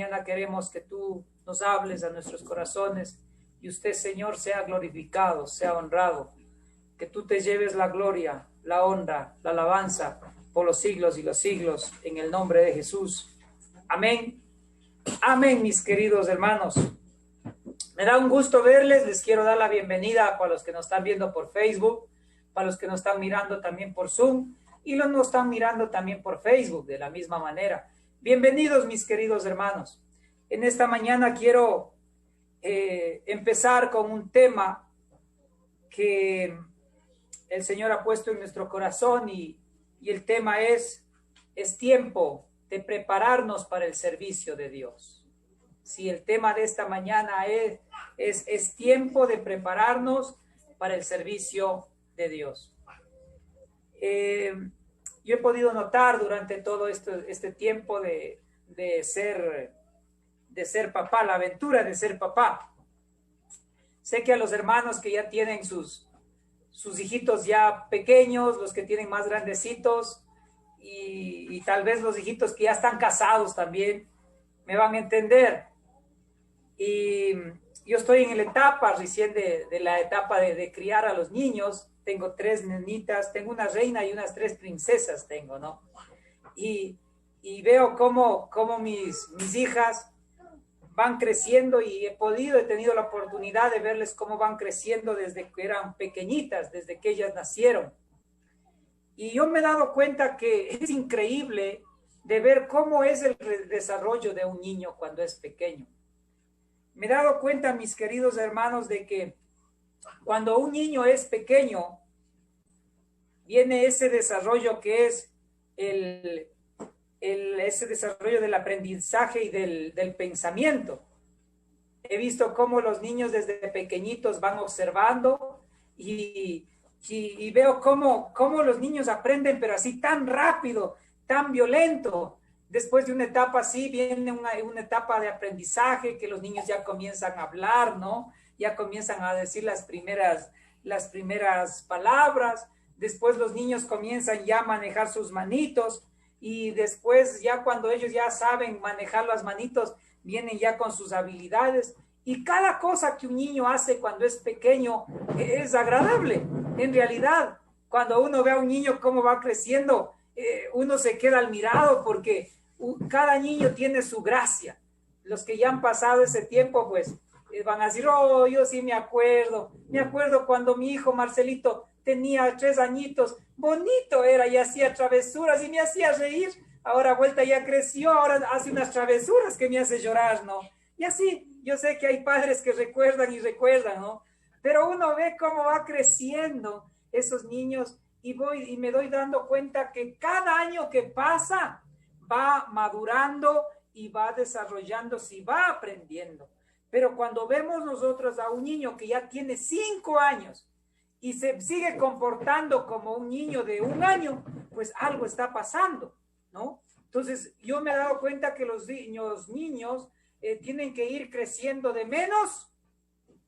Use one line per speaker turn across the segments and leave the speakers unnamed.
mañana queremos que tú nos hables a nuestros corazones y usted, Señor, sea glorificado, sea honrado, que tú te lleves la gloria, la honra, la alabanza por los siglos y los siglos, en el nombre de Jesús. Amén. Amén, mis queridos hermanos. Me da un gusto verles, les quiero dar la bienvenida para los que nos están viendo por Facebook, para los que nos están mirando también por Zoom y los que nos están mirando también por Facebook de la misma manera. Bienvenidos, mis queridos hermanos. En esta mañana quiero empezar con un tema que el Señor ha puesto en nuestro corazón y el tema es tiempo de prepararnos para el servicio de Dios. Si el tema de esta mañana es tiempo de prepararnos para el servicio de Dios. Yo he podido notar durante todo este tiempo de ser papá, la aventura de ser papá. Sé que a los hermanos que ya tienen sus hijitos ya pequeños, los que tienen más grandecitos y tal vez los hijitos que ya están casados también, me van a entender. Y yo estoy en la etapa recién de la etapa de criar a los niños. Tengo 3 nenitas, tengo una reina y unas 3 princesas tengo, ¿no? Y veo cómo mis hijas van creciendo y he tenido la oportunidad de verles cómo van creciendo desde que eran pequeñitas, desde que ellas nacieron. Y yo me he dado cuenta que es increíble de ver cómo es el desarrollo de un niño cuando es pequeño. Me he dado cuenta, mis queridos hermanos, de que cuando un niño es pequeño, viene ese desarrollo que es ese desarrollo del aprendizaje y del pensamiento. He visto cómo los niños desde pequeñitos van observando y veo cómo los niños aprenden, pero así tan rápido, tan violento. Después de una etapa así, viene una etapa de aprendizaje que los niños ya comienzan a hablar, ¿no? Ya comienzan a decir las primeras palabras. Después los niños comienzan ya a manejar sus manitos y después ya cuando ellos ya saben manejar las manitos, vienen ya con sus habilidades. Y cada cosa que un niño hace cuando es pequeño es agradable. En realidad, cuando uno ve a un niño cómo va creciendo, uno se queda admirado porque cada niño tiene su gracia. Los que ya han pasado ese tiempo, pues van a decir, oh, yo sí me acuerdo cuando mi hijo Marcelito tenía 3 añitos, bonito era y hacía travesuras y me hacía reír. Ahora vuelta ya creció, ahora hace unas travesuras que me hace llorar, ¿no? Y así, yo sé que hay padres que recuerdan, ¿no? Pero uno ve cómo va creciendo esos niños y me doy dando cuenta que cada año que pasa va madurando y va desarrollándose y va aprendiendo. Pero cuando vemos nosotros a un niño que ya tiene 5 años y se sigue comportando como un niño de 1 año, pues algo está pasando, ¿no? Entonces, yo me he dado cuenta que los niños tienen que ir creciendo de menos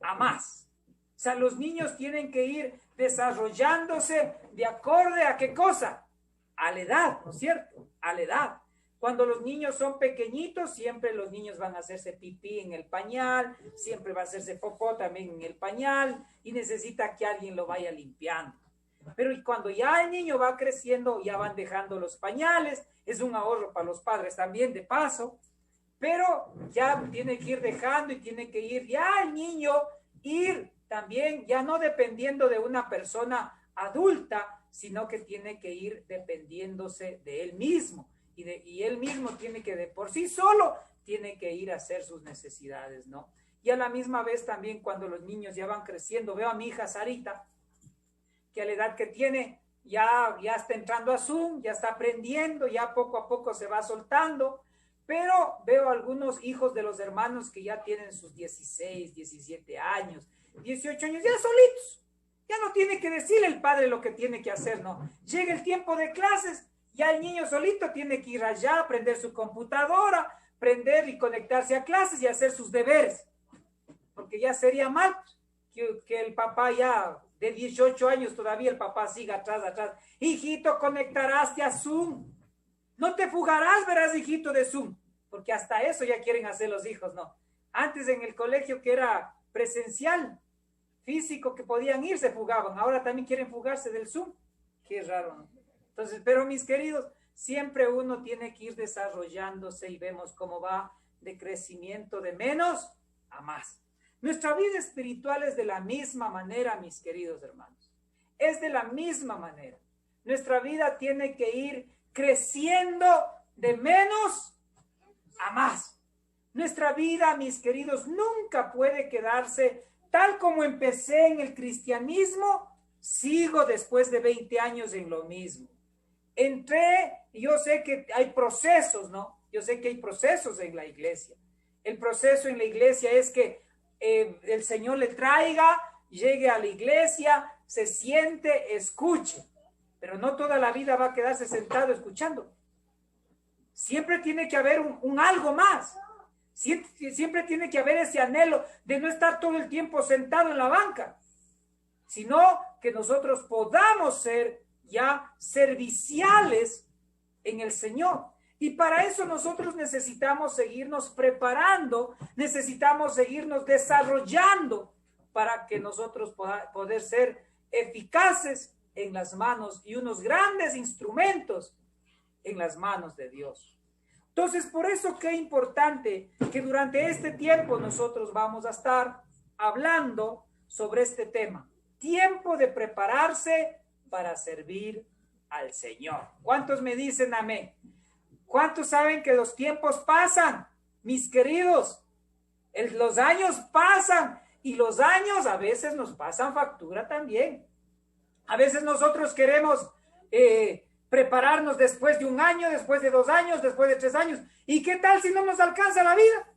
a más. O sea, los niños tienen que ir desarrollándose de acorde a qué cosa, a la edad, ¿no es cierto? A la edad. Cuando los niños son pequeñitos, siempre los niños van a hacerse pipí en el pañal, siempre va a hacerse popó también en el pañal y necesita que alguien lo vaya limpiando. Pero cuando ya el niño va creciendo, ya van dejando los pañales, es un ahorro para los padres también de paso, pero ya tiene que ir dejando y tiene que ir ya el niño ir también, ya no dependiendo de una persona adulta, sino que tiene que ir dependiéndose de él mismo. Y él mismo tiene que, de por sí solo, tiene que ir a hacer sus necesidades, ¿no? Y a la misma vez también cuando los niños ya van creciendo, veo a mi hija Sarita, que a la edad que tiene, ya está entrando a Zoom, ya está aprendiendo, ya poco a poco se va soltando, pero veo algunos hijos de los hermanos que ya tienen sus 16, 17 años, 18 años, ya solitos. Ya no tiene que decirle el padre lo que tiene que hacer, ¿no? Llega el tiempo de clases, ya el niño solito tiene que ir allá, prender su computadora, prender y conectarse a clases y hacer sus deberes. Porque ya sería mal que el papá ya de 18 años todavía el papá siga atrás. Hijito, conectarás a Zoom. No te fugarás, verás, hijito, de Zoom. porque hasta eso ya quieren hacer los hijos, ¿no? Antes en el colegio que era presencial, físico, que podían ir, se fugaban, ahora también quieren fugarse del Zoom. Qué raro, ¿no? Entonces, pero mis queridos, siempre uno tiene que ir desarrollándose y vemos cómo va de crecimiento de menos a más. Nuestra vida espiritual es de la misma manera, mis queridos hermanos. Es de la misma manera. Nuestra vida tiene que ir creciendo de menos a más. Nuestra vida, mis queridos, nunca puede quedarse tal como empecé en el cristianismo, sigo después de 20 años en lo mismo. Entré, yo sé que hay procesos, ¿no? Yo sé que hay procesos en la iglesia. El proceso en la iglesia es que el Señor le traiga, llegue a la iglesia, se siente, escuche. Pero no toda la vida va a quedarse sentado escuchando. Siempre tiene que haber un algo más. Siempre tiene que haber ese anhelo de no estar todo el tiempo sentado en la banca, sino que nosotros podamos ser ya serviciales en el Señor. Y para eso nosotros necesitamos seguirnos preparando, necesitamos seguirnos desarrollando para que nosotros poder ser eficaces en las manos y unos grandes instrumentos en las manos de Dios. Entonces, por eso qué importante que durante este tiempo nosotros vamos a estar hablando sobre este tema. Tiempo de prepararse para servir al Señor. ¿Cuántos me dicen amén? ¿Cuántos saben que los tiempos pasan, mis queridos? Los años pasan y los años a veces nos pasan factura también. A veces nosotros queremos prepararnos después de un año, después de 2 años, después de 3 años. ¿Y qué tal si no nos alcanza la vida?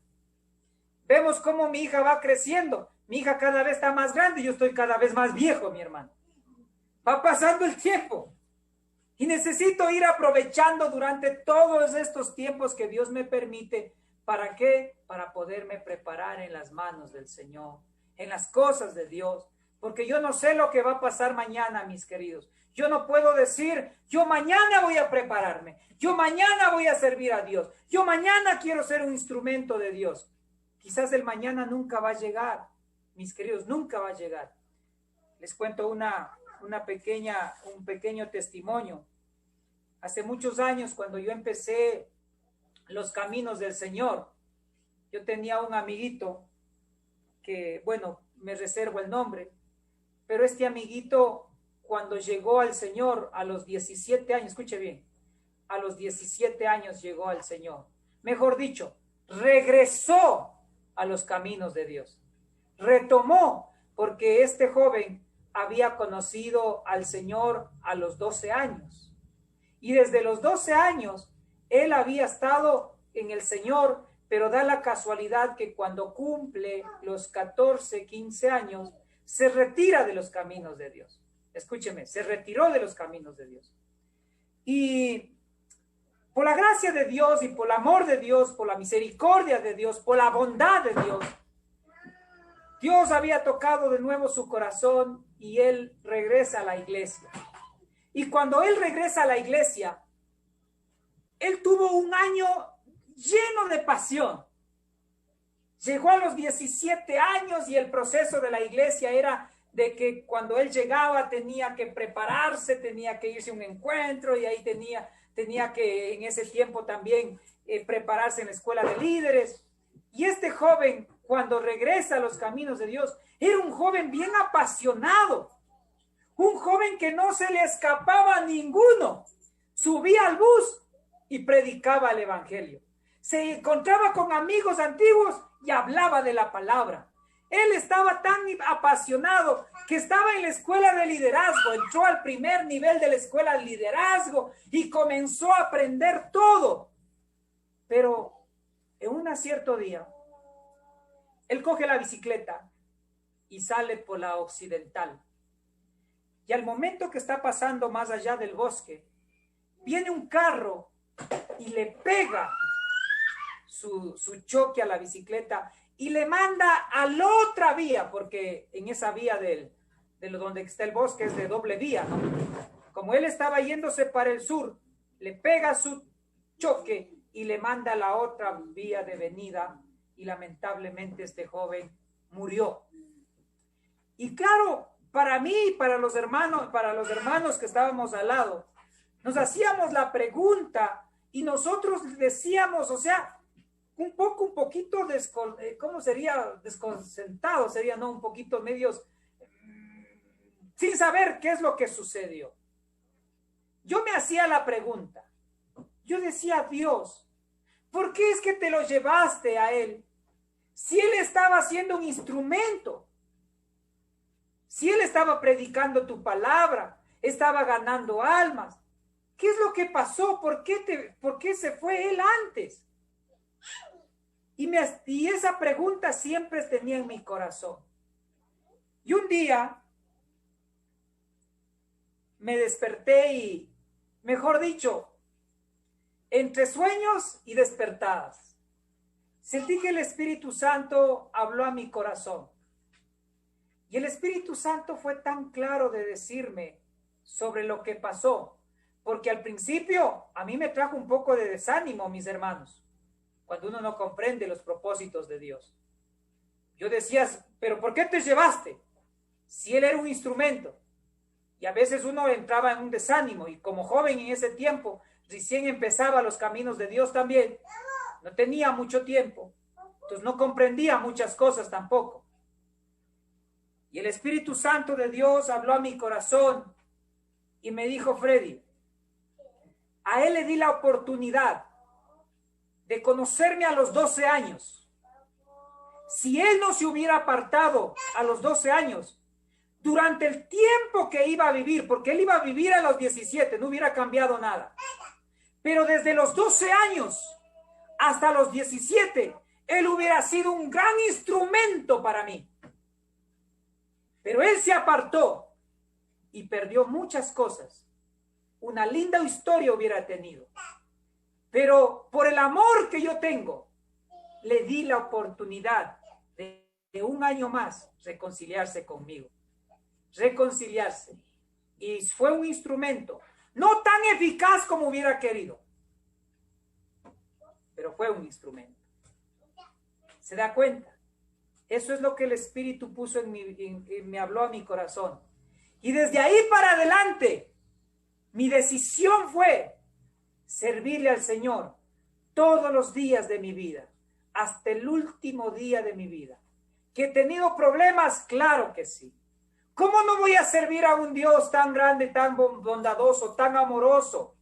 Vemos cómo mi hija va creciendo. Mi hija cada vez está más grande y yo estoy cada vez más viejo, mi hermano. Va pasando el tiempo. Y necesito ir aprovechando durante todos estos tiempos que Dios me permite. ¿Para qué? Para poderme preparar en las manos del Señor, en las cosas de Dios. Porque yo no sé lo que va a pasar mañana, mis queridos. Yo no puedo decir, yo mañana voy a prepararme, yo mañana voy a servir a Dios, yo mañana quiero ser un instrumento de Dios. Quizás el mañana nunca va a llegar, mis queridos, nunca va a llegar. Les cuento un pequeño testimonio. Hace muchos años, cuando yo empecé los caminos del Señor, yo tenía un amiguito que, bueno, me reservo el nombre, pero este amiguito, cuando llegó al Señor a los 17 años, escuche bien, a los 17 años llegó al Señor. Mejor dicho, regresó a los caminos de Dios. Retomó, porque este joven había conocido al Señor a los 12 años. Y desde los 12 años, él había estado en el Señor, pero da la casualidad que cuando cumple los 14, 15 años, se retira de los caminos de Dios. Escúcheme, se retiró de los caminos de Dios. Y por la gracia de Dios y por el amor de Dios, por la misericordia de Dios, por la bondad de Dios, Dios había tocado de nuevo su corazón y él regresa a la iglesia. Y cuando él regresa a la iglesia, él tuvo un año lleno de pasión. Llegó a los 17 años y el proceso de la iglesia era de que cuando él llegaba tenía que prepararse, tenía que irse a un encuentro y ahí tenía que en ese tiempo también prepararse en la escuela de líderes. Y este joven, cuando regresa a los caminos de Dios, era un joven bien apasionado, un joven que no se le escapaba a ninguno. Subía al bus y predicaba el evangelio. Se encontraba con amigos antiguos y hablaba de la palabra. Él estaba tan apasionado que estaba en la escuela de liderazgo, entró al primer nivel de la escuela de liderazgo y comenzó a aprender todo. Pero en un cierto día, él coge la bicicleta y sale por la occidental. Y al momento que está pasando más allá del bosque, viene un carro y le pega su choque a la bicicleta y le manda a la otra vía, porque en esa vía de donde está el bosque es de doble vía, ¿no? Como él estaba yéndose para el sur, le pega su choque y le manda la otra vía de venida y lamentablemente este joven murió. Y claro, para mí, para los hermanos que estábamos al lado, nos hacíamos la pregunta y nosotros decíamos, o sea, un poquito, ¿cómo sería? Desconcertado, sería, ¿no? Un poquito medios, sin saber qué es lo que sucedió. Yo me hacía la pregunta, yo decía, Dios, ¿por qué es que te lo llevaste a él? Si él estaba siendo un instrumento, si él estaba predicando tu palabra, estaba ganando almas, ¿qué es lo que pasó? ¿Por qué se fue él antes? Y esa pregunta siempre tenía en mi corazón. Y un día me desperté y, mejor dicho, entre sueños y despertadas, sentí que el Espíritu Santo habló a mi corazón. Y el Espíritu Santo fue tan claro de decirme sobre lo que pasó, porque al principio a mí me trajo un poco de desánimo, mis hermanos, cuando uno no comprende los propósitos de Dios. Yo decía, pero ¿por qué te llevaste? Si él era un instrumento. Y a veces uno entraba en un desánimo, y como joven en ese tiempo, recién empezaba los caminos de Dios también, no tenía mucho tiempo, entonces no comprendía muchas cosas tampoco. Y el Espíritu Santo de Dios habló a mi corazón y me dijo, Freddy, a él le di la oportunidad de conocerme a los 12 años. Si él no se hubiera apartado a los 12 años, durante el tiempo que iba a vivir, porque él iba a vivir a los 17, no hubiera cambiado nada. Pero desde los 12 años hasta los 17, él hubiera sido un gran instrumento para mí. Pero él se apartó y perdió muchas cosas. Una linda historia hubiera tenido. Pero por el amor que yo tengo, le di la oportunidad de un año más reconciliarse conmigo. Reconciliarse. Y fue un instrumento, no tan eficaz como hubiera querido, pero fue un instrumento. ¿Se da cuenta? Eso es lo que el Espíritu puso me habló a mi corazón. Y desde ahí para adelante, mi decisión fue servirle al Señor todos los días de mi vida, hasta el último día de mi vida. ¿Que he tenido problemas? Claro que sí. ¿Cómo no voy a servir a un Dios tan grande, tan bondadoso, tan amoroso,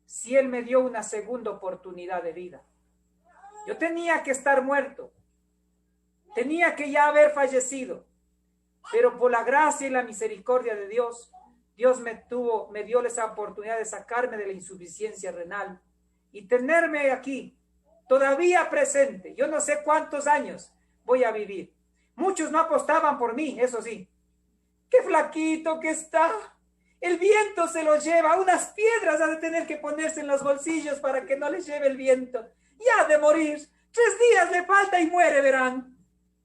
si Él me dio una segunda oportunidad de vida? Yo tenía que estar muerto. Tenía que ya haber fallecido, pero por la gracia y la misericordia de Dios, Dios me dio esa oportunidad de sacarme de la insuficiencia renal y tenerme aquí, todavía presente. Yo no sé cuántos años voy a vivir. Muchos no apostaban por mí, eso sí. ¡Qué flaquito que está! El viento se lo lleva, unas piedras ha de tener que ponerse en los bolsillos para que no les lleve el viento. Ya ha de morir, 3 días le falta y muere, verán.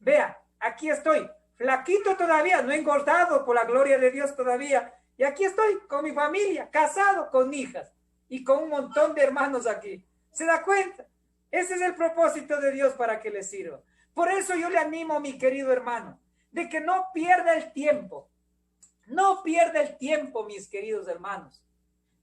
Vea, aquí estoy, flaquito todavía, no he engordado por la gloria de Dios todavía. Y aquí estoy con mi familia, casado con hijas y con un montón de hermanos aquí. ¿Se da cuenta? Ese es el propósito de Dios para que le sirva. Por eso yo le animo, mi querido hermano, de que no pierda el tiempo. No pierda el tiempo, mis queridos hermanos.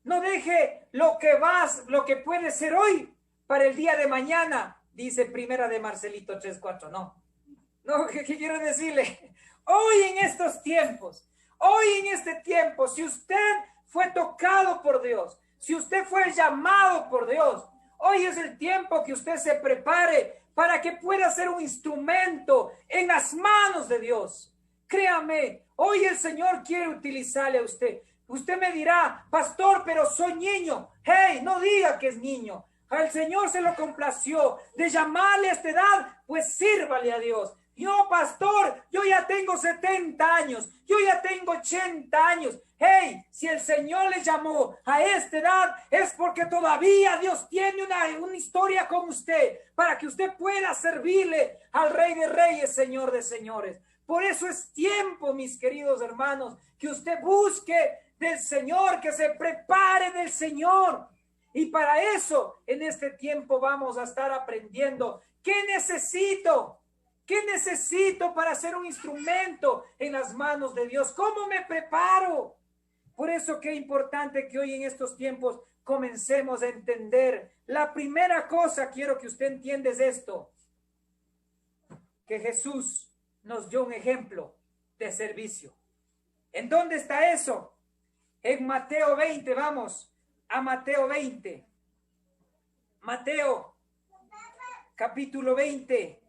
No deje lo que puede ser hoy para el día de mañana, dice Primera de Marcelito 3:4. No, ¿qué quiero decirle? Hoy en estos tiempos, hoy en este tiempo, si usted fue tocado por Dios, si usted fue llamado por Dios, hoy es el tiempo que usted se prepare para que pueda ser un instrumento en las manos de Dios. Créame, hoy el Señor quiere utilizarle a usted. Usted me dirá, pastor, pero soy niño. Hey, no diga que es niño. Al Señor se lo complació de llamarle a esta edad, pues sírvale a Dios. Yo, pastor, yo ya tengo 70 años, yo ya tengo 80 años. Hey, si el Señor le llamó a esta edad, es porque todavía Dios tiene una historia con usted, para que usted pueda servirle al Rey de Reyes, Señor de Señores. Por eso es tiempo, mis queridos hermanos, que usted busque del Señor, que se prepare del Señor. Y para eso, en este tiempo vamos a estar aprendiendo. ¿Qué necesito? ¿Qué necesito para ser un instrumento en las manos de Dios? ¿Cómo me preparo? Por eso qué importante que hoy en estos tiempos comencemos a entender. La primera cosa quiero que usted entienda es esto, que Jesús nos dio un ejemplo de servicio. ¿En dónde está eso? En Mateo 20, vamos a Mateo 20. Mateo, capítulo 20.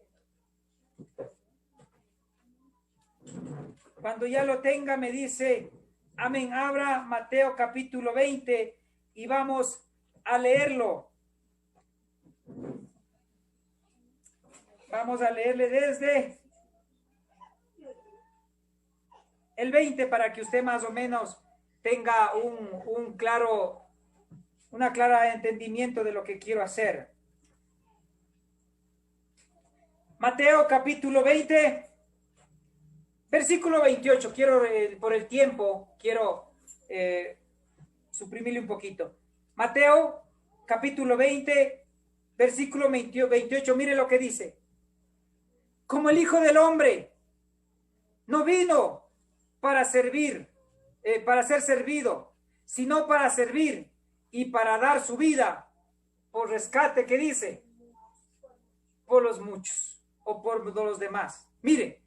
Cuando ya lo tenga, me dice, amén, abra Mateo capítulo 20 y vamos a leerlo. Vamos a leerle desde el 20 para que usted más o menos tenga una clara entendimiento de lo que quiero hacer. Mateo capítulo 20, versículo 28. Quiero, por el tiempo, quiero suprimirle un poquito. Mateo capítulo 20, versículo 28. Mire lo que dice. Como el Hijo del Hombre no vino para servir, para ser servido, sino para servir y para dar su vida por rescate, ¿qué dice? Por los muchos o por los demás. Mire,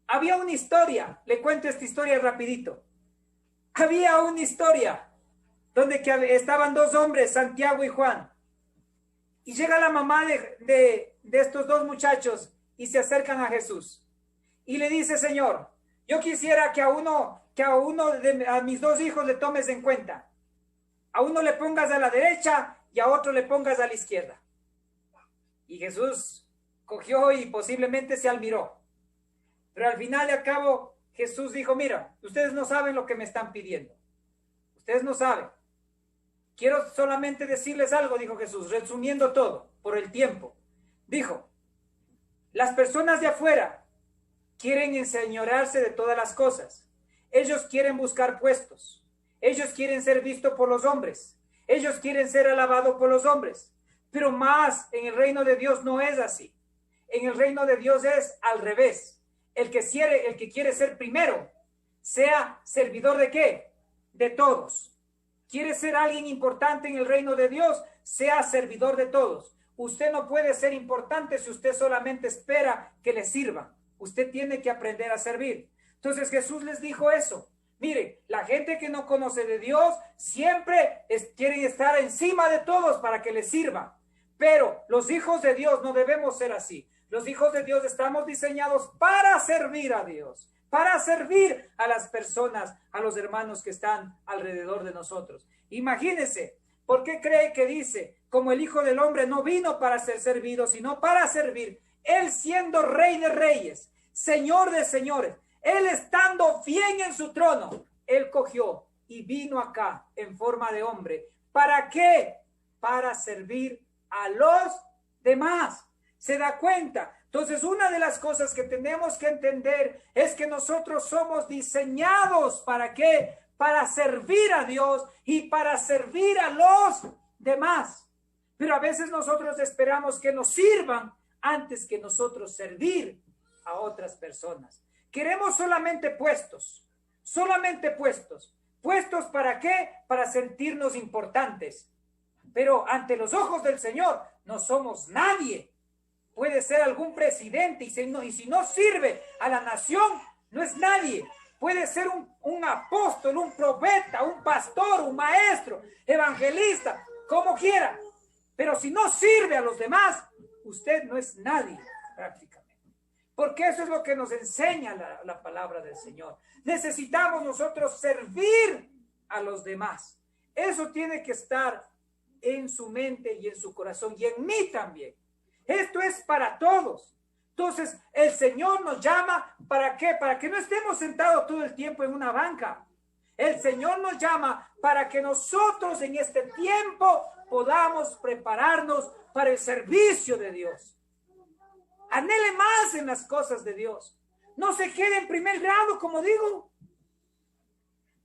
había una historia, le cuento esta historia rapidito. Había una historia donde estaban dos hombres, Santiago y Juan, y llega la mamá de estos dos muchachos y se acercan a Jesús y le dice, Señor, yo quisiera que a mis dos hijos le tomes en cuenta. A uno le pongas a la derecha y a otro le pongas a la izquierda. Y Jesús cogió y posiblemente se admiró. Pero al final y al cabo, Jesús dijo, mira, ustedes no saben lo que me están pidiendo. Ustedes no saben. Quiero solamente decirles algo, dijo Jesús, resumiendo todo por el tiempo. Dijo, las personas de afuera quieren enseñorearse de todas las cosas. Ellos quieren buscar puestos. Ellos quieren ser vistos por los hombres. Ellos quieren ser alabados por los hombres. Pero más en el reino de Dios no es así. En el reino de Dios es al revés. El que quiere ser primero, sea servidor de ¿qué? De todos. ¿Quiere ser alguien importante en el reino de Dios? Sea servidor de todos. Usted no puede ser importante si usted solamente espera que le sirvan. Usted tiene que aprender a servir. Entonces Jesús les dijo eso. Mire, la gente que no conoce de Dios siempre quieren estar encima de todos para que les sirvan. Pero los hijos de Dios no debemos ser así. Los hijos de Dios estamos diseñados para servir a Dios, para servir a las personas, a los hermanos que están alrededor de nosotros. Imagínense, ¿por qué cree que dice, como el Hijo del Hombre no vino para ser servido, sino para servir? Él siendo Rey de Reyes, Señor de Señores, Él estando bien en su trono, Él cogió y vino acá en forma de hombre. ¿Para qué? Para servir a los demás. ¿Se da cuenta? Entonces, una de las cosas que tenemos que entender es que nosotros somos diseñados ¿para qué? Para servir a Dios y para servir a los demás. Pero a veces nosotros esperamos que nos sirvan antes que nosotros servir a otras personas. Queremos solamente puestos. ¿Puestos para qué? Para sentirnos importantes. Pero ante los ojos del Señor no somos nadie. Puede ser algún presidente y si no sirve a la nación, no es nadie. Puede ser un apóstol, un profeta, un pastor, un maestro, evangelista, como quiera. Pero si no sirve a los demás, usted no es nadie prácticamente. Porque eso es lo que nos enseña la palabra del Señor. Necesitamos nosotros servir a los demás. Eso tiene que estar en su mente y en su corazón y en mí también. Esto es para todos. Entonces, el Señor nos llama, ¿para qué? Para que no estemos sentados todo el tiempo en una banca. El Señor nos llama para que nosotros en este tiempo podamos prepararnos para el servicio de Dios. Anhele más en las cosas de Dios. No se quede en primer grado, como digo.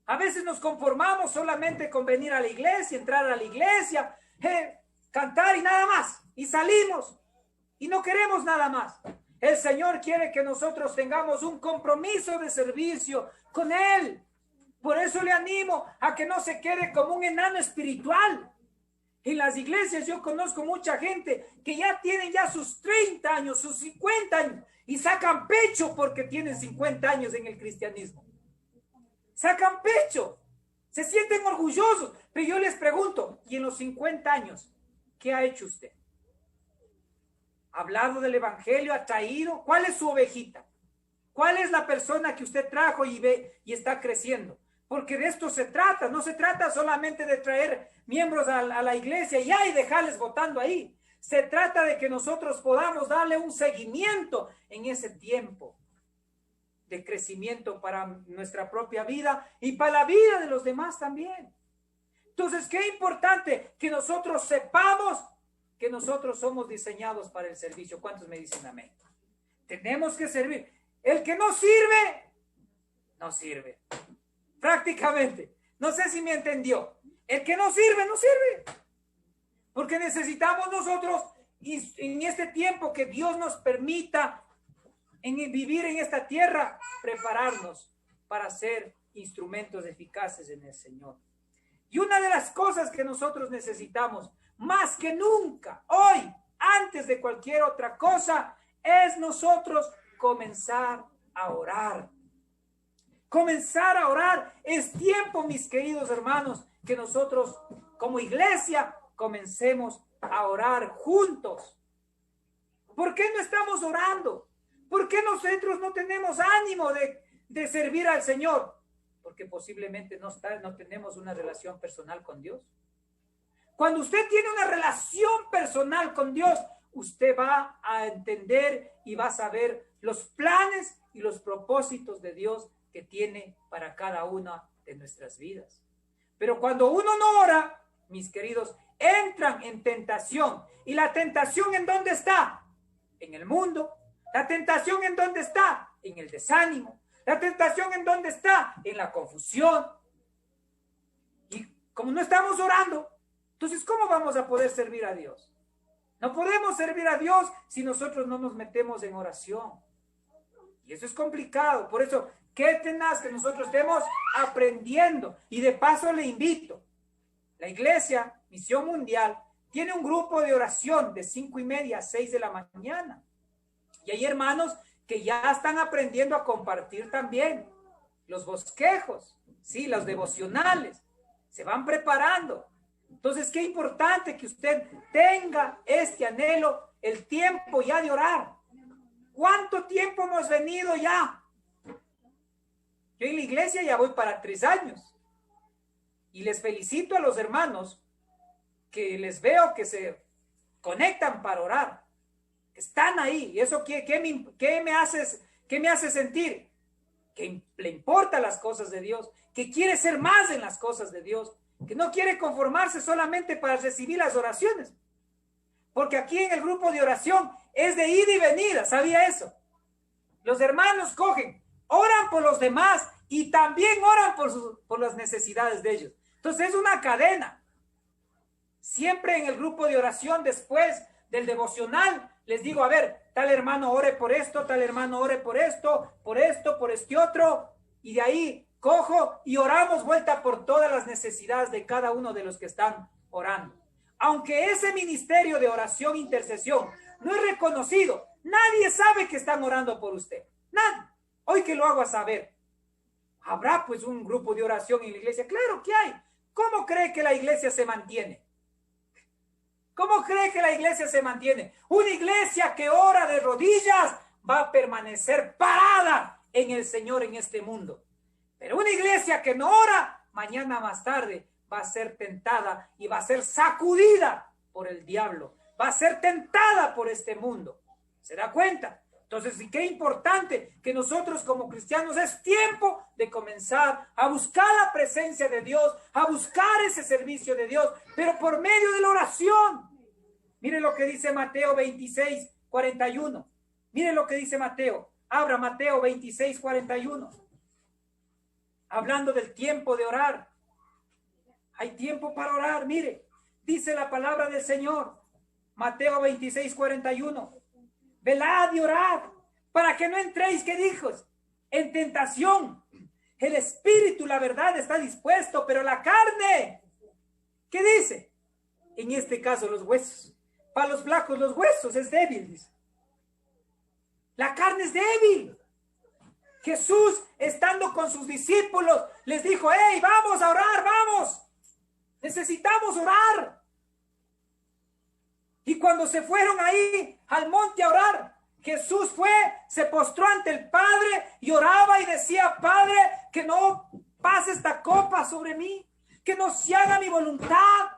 A veces nos conformamos solamente con venir a la iglesia, entrar a la iglesia, cantar y nada más. Y salimos y no queremos nada más. El Señor quiere que nosotros tengamos un compromiso de servicio con Él. Por eso le animo a que no se quede como un enano espiritual. En las iglesias yo conozco mucha gente que ya tienen ya sus 30 años, sus 50 años y sacan pecho porque tienen 50 años en el cristianismo. Sacan pecho, se sienten orgullosos. Pero yo les pregunto, ¿y en los 50 años qué ha hecho usted? ¿Ha hablado del evangelio? ¿Ha traído? ¿Cuál es su ovejita? ¿Cuál es la persona que usted trajo y ve y está creciendo? Porque de esto se trata. No se trata solamente de traer miembros a la iglesia y dejarles votando ahí. Se trata de que nosotros podamos darle un seguimiento en ese tiempo de crecimiento para nuestra propia vida y para la vida de los demás también. Entonces, qué importante que nosotros sepamos que nosotros somos diseñados para el servicio. ¿Cuántos me dicen amén? Tenemos que servir. El que no sirve, no sirve. Prácticamente. No sé si me entendió. El que no sirve, no sirve. Porque necesitamos nosotros, y en este tiempo que Dios nos permita en vivir en esta tierra, prepararnos para ser instrumentos eficaces en el Señor. Y una de las cosas que nosotros necesitamos, más que nunca, hoy, antes de cualquier otra cosa, es nosotros comenzar a orar. Comenzar a orar. Es tiempo, mis queridos hermanos, que nosotros como iglesia comencemos a orar juntos. ¿Por qué no estamos orando? ¿Por qué nosotros no tenemos ánimo de servir al Señor? Porque posiblemente no tenemos una relación personal con Dios. Cuando usted tiene una relación personal con Dios, usted va a entender y va a saber los planes y los propósitos de Dios que tiene para cada una de nuestras vidas. Pero cuando uno no ora, mis queridos, entran en tentación. ¿Y la tentación en dónde está? En el mundo. ¿La tentación en dónde está? En el desánimo. ¿La tentación en dónde está? En la confusión. Y como no estamos orando, entonces ¿cómo vamos a poder servir a Dios? No podemos servir a Dios si nosotros no nos metemos en oración. Y eso es complicado. Por eso, qué tenaz que nosotros estemos aprendiendo. Y de paso le invito. La iglesia, Misión Mundial, tiene un grupo de oración de 5:30 a 6 de la mañana. Y hay hermanos que ya están aprendiendo a compartir también los bosquejos, ¿sí? Los devocionales. Se van preparando. Entonces, qué importante que usted tenga este anhelo, el tiempo ya de orar. ¿Cuánto tiempo hemos venido ya? Yo en la iglesia ya voy para 3 años. Y les felicito a los hermanos que les veo que se conectan para orar. Que están ahí. ¿Y eso qué me hace sentir? Que le importan las cosas de Dios. Que quiere ser más en las cosas de Dios. Que no quiere conformarse solamente para recibir las oraciones. Porque aquí en el grupo de oración es de ida y venida. ¿Sabía eso? Los hermanos oran por los demás y también oran por las necesidades de ellos. Entonces es una cadena. Siempre en el grupo de oración, después del devocional, les digo, a ver, tal hermano ore por esto, tal hermano ore por esto, por este otro, y de ahí cojo y oramos vuelta por todas las necesidades de cada uno de los que están orando. Aunque ese ministerio de oración, intercesión, no es reconocido, nadie sabe que están orando por usted. Nadie. Hoy que lo hago a saber. ¿Habrá pues un grupo de oración en la iglesia? Claro que hay. ¿Cómo cree que la iglesia se mantiene? ¿Cómo cree que la iglesia se mantiene? Una iglesia que ora de rodillas va a permanecer parada en el Señor en este mundo. Pero una iglesia que no ora, mañana más tarde va a ser tentada y va a ser sacudida por el diablo. Va a ser tentada por este mundo. ¿Se da cuenta? Entonces, qué importante que nosotros como cristianos es tiempo de comenzar a buscar la presencia de Dios, a buscar ese servicio de Dios, pero por medio de la oración. Mire lo que dice Mateo 26:41. Mire lo que dice Mateo. Abra Mateo 26:41. hablando del tiempo de orar. Hay tiempo para orar, mire, dice la palabra del Señor, Mateo 26:41. Velad y orad, para que no entréis, ¿qué dijo? En tentación. El espíritu, la verdad, está dispuesto, pero la carne, ¿qué dice? En este caso, los huesos. Para los flacos, los huesos es débil, dice. La carne es débil. Jesús, estando con sus discípulos, les dijo, hey, vamos a orar, vamos. Necesitamos orar. Y cuando se fueron ahí al monte a orar, Jesús fue, se postró ante el Padre y oraba y decía, Padre, que no pase esta copa sobre mí, que no se haga mi voluntad,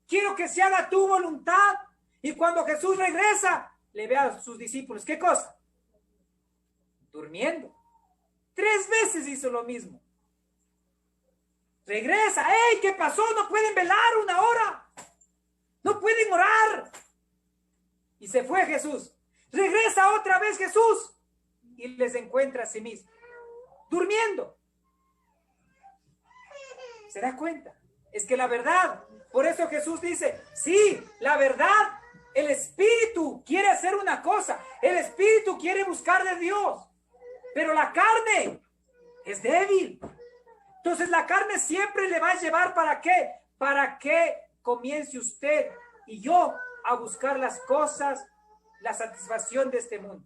quiero que se haga tu voluntad. Y cuando Jesús regresa, le ve a sus discípulos, ¿qué cosa? Durmiendo. 3 veces hizo lo mismo. Regresa, ¡hey! ¿Qué pasó? No pueden velar 1 hora. No pueden orar. Y se fue Jesús. Regresa otra vez Jesús y les encuentra a sí mismo durmiendo. ¿Se da cuenta? Es que la verdad, por eso Jesús dice, sí, la verdad, el espíritu quiere hacer una cosa, el espíritu quiere buscar de Dios, pero la carne es débil. Entonces la carne siempre le va a llevar, ¿para qué? Para que comience usted y yo a buscar las cosas, la satisfacción de este mundo.